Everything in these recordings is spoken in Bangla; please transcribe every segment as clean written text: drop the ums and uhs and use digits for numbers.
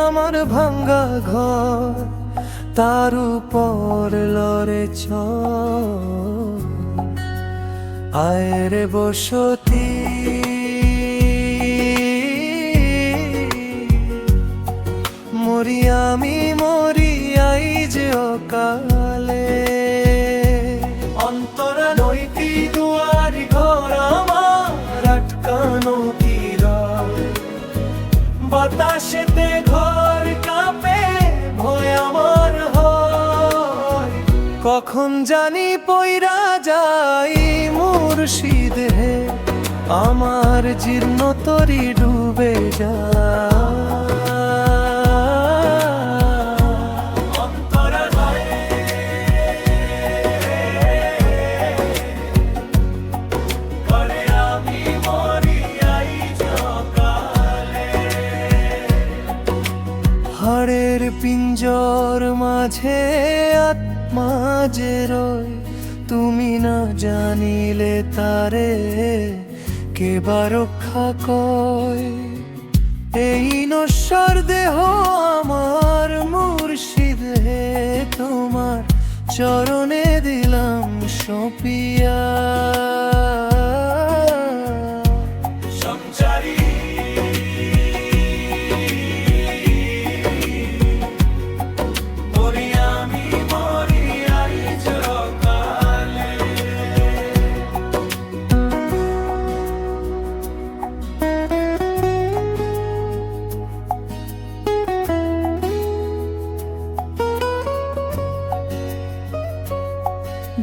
আমার ভাঙ্গা ঘর, তার উপর লড়ে আয়ের বসতি। মরি আমি মরি আইজ অকালে, অন্তরা নইতি দুয়ারি ঘর আমার আটকানো তীরা। বাতাসেতে ঘর কাঁপে ভয় আমার হয়, কখন জানি পইরা যাই মুর্শিদ হে, আমার জীর্ণ তরি ডুবে যায়। হাড়ের পিঞ্জর মাঝে আত্মা যে রয়, তুমি না জানিলে তারে কে বা রক্ষা কয়। এই নশ্বর দেহ আমার মুর্শিদ হে, তোমার চরণে দিলাম সঁপিয়া।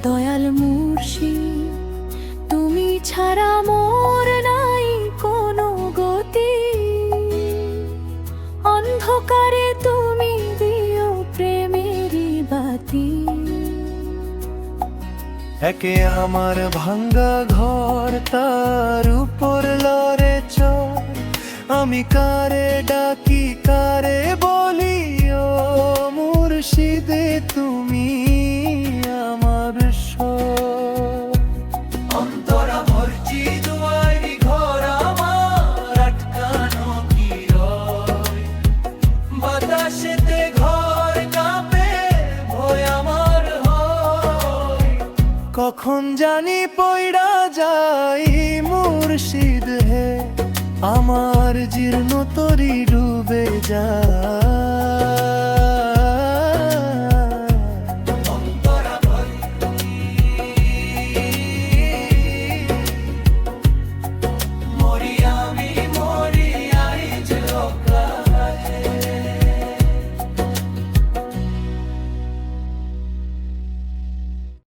দয়াল মুর্শিদ, তুমি ছাড়া মোর নাই কোনো গতি, অন্ধকারে তুমি দিও প্রেমেরই বাতি। একে আমার ভাঙ্গা ঘর, তার উপর লড়ে চড়, আমি কারে ডাকি কারে বলি ও মুর্শিদে তুমি আমার সব। অন্তরা ভরছি দুয়ারি ঘর আমার আটকানো কি রয়, বাতাসেতে ঘর কাঁপে ভয় আমার হয়, কখন জানি পইড়া যাই মুর্শিদ হে, আমার জীর্ণ তরি ডুবে যায়।